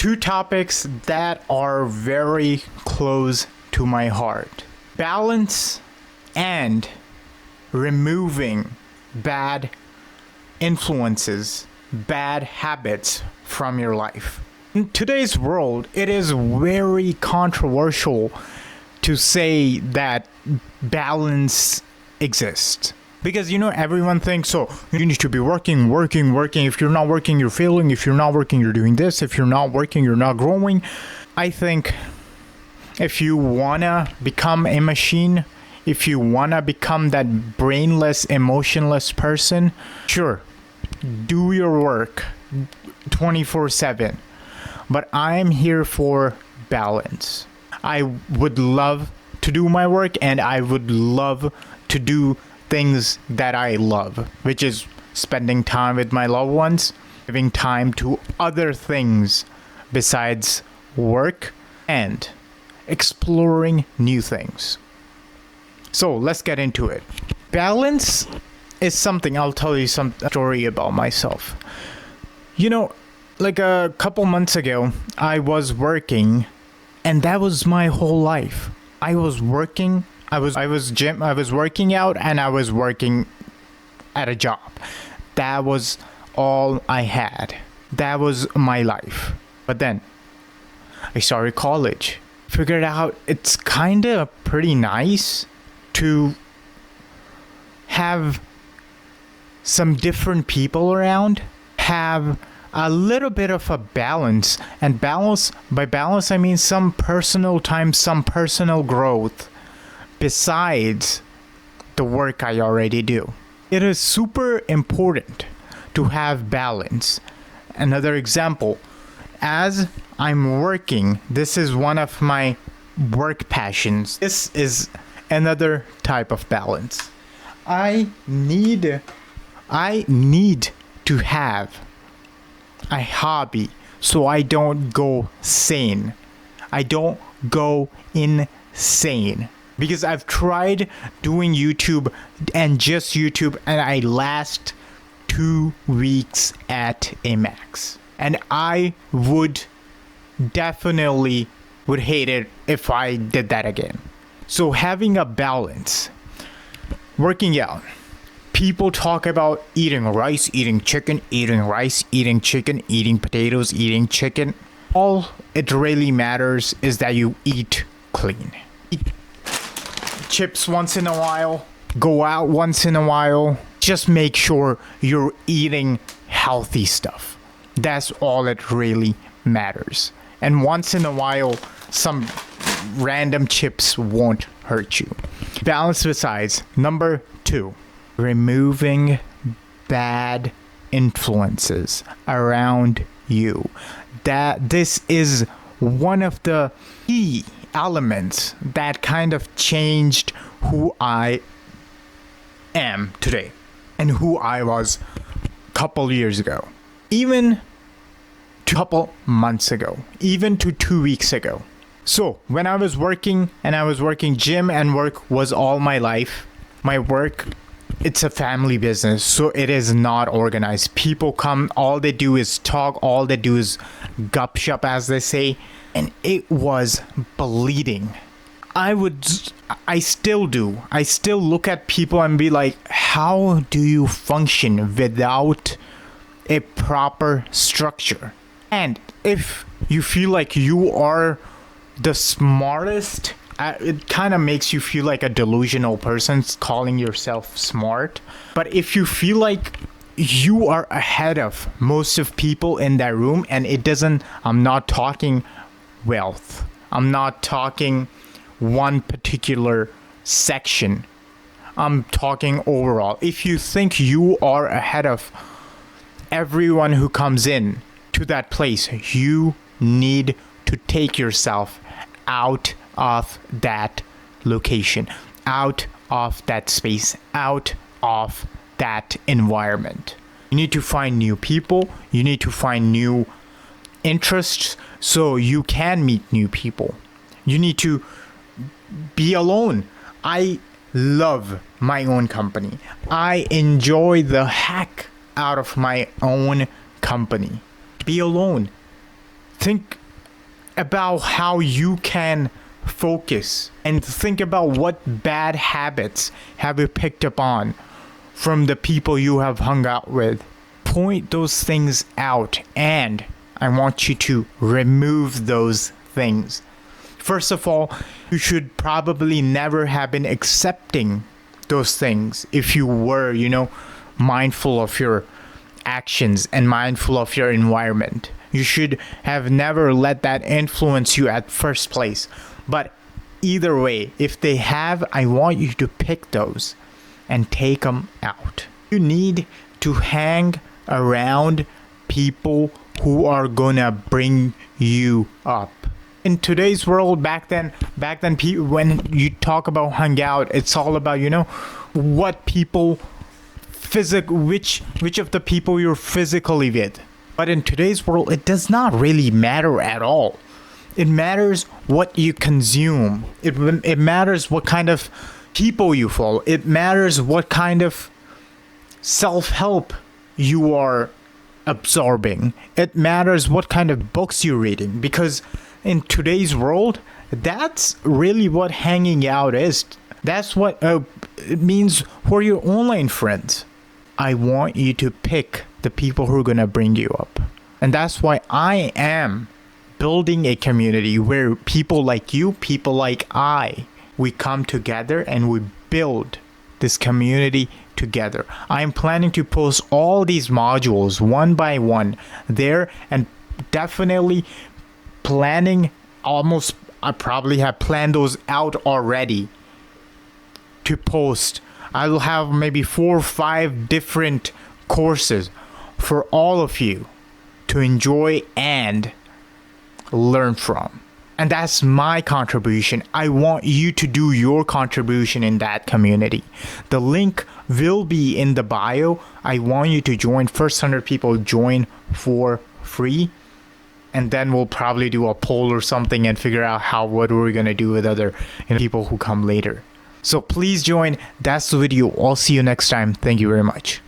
two topics that are very close to my heart: balance and removing bad influences, bad habits from your life. In today's world, it is very controversial to say that balance exists. Because everyone thinks, so you need to be working. If you're not working, you're failing. If you're not working, you're doing this. If you're not working, you're not growing. I think if you wanna become a machine, if you wanna become that brainless, emotionless person, sure, do your work 24/7. But I'm here for balance. I would love to do my work, and I would love to do things that I love, which is spending time with my loved ones, giving time to other things besides work, and exploring new things. So let's get into it. Balance is something. I'll tell you some story about myself. Like a couple months ago, I was working, and that was my whole life. I was working. I was working out, and I was working at a job. That was all I had. That was my life. But then I started college. Figured out it's kind of pretty nice to have some different people around, have a little bit of a balance. And by balance I mean some personal time, some personal growth besides the work I already do. It is super important to have balance. Another example, as I'm working, this is one of my work passions. This is another type of balance. I need to have a hobby so I don't go sane. I don't go insane. Because I've tried doing YouTube and just YouTube, and I last 2 weeks at a max. And I would definitely hate it if I did that again. So having a balance, working out. People talk about eating rice, eating chicken, eating rice, eating chicken, eating potatoes, eating chicken. All it really matters is that you eat clean. Eat chips once in a while, go out once in a while. Just make sure you're eating healthy stuff. That's all it really matters. And once in a while, some random chips won't hurt you. Balance besides. Number 2, removing bad influences around you. This is one of the key elements that kind of changed who I am today and who I was a couple years ago, even a couple months ago, even to 2 weeks ago. So when I was working, and I was working, gym and work was all my life. My work, it's a family business, so it is not organized. People come, all they do is talk, all they do is gup-shup, as they say, and it was bleeding. I still do. I still look at people and be like, how do you function without a proper structure? And if you feel like you are the smartest, it kind of makes you feel like a delusional person calling yourself smart. But if you feel like you are ahead of most of people in that room, and I'm not talking wealth, I'm not talking one particular section, I'm talking overall. If you think you are ahead of everyone who comes in to that place, you need to take yourself out of that location, out of that space, out of that environment. You need to find new people. You need to find new interests so you can meet new people. You need to be alone. I love my own company. I enjoy the heck out of my own company. Be alone. Think about how you can focus, and think about what bad habits have you picked up on from the people you have hung out with. Point those things out, and I want you to remove those things. First of all, you should probably never have been accepting those things if you were, mindful of your actions and mindful of your environment. You should have never let that influence you at first place. But either way, if they have, I want you to pick those and take them out. You need to hang around people who are gonna bring you up. In today's world, back then, when you talk about hang out, it's all about, what people which of the people you're physically with. But in today's world, it does not really matter at all. It matters what you consume. It matters what kind of people you follow. It matters what kind of self-help you are absorbing. It matters what kind of books you're reading. Because in today's world, that's really what hanging out is. That's what it means for your online friends. I want you to pick the people who are going to bring you up. And that's why I am building a community where people like you, people like we come together and we build this community together. I'm planning to post all these modules one by one there, and definitely planning I probably have planned those out already to post. I will have maybe 4 or 5 different courses for all of you to enjoy and learn from. And that's my contribution. I want you to do your contribution in that community. The link will be in the bio. I want you to join. First 100 people join for free. And then we'll probably do a poll or something and figure out what we're going to do with other people who come later. So please join. That's the video. I'll see you next time. Thank you very much.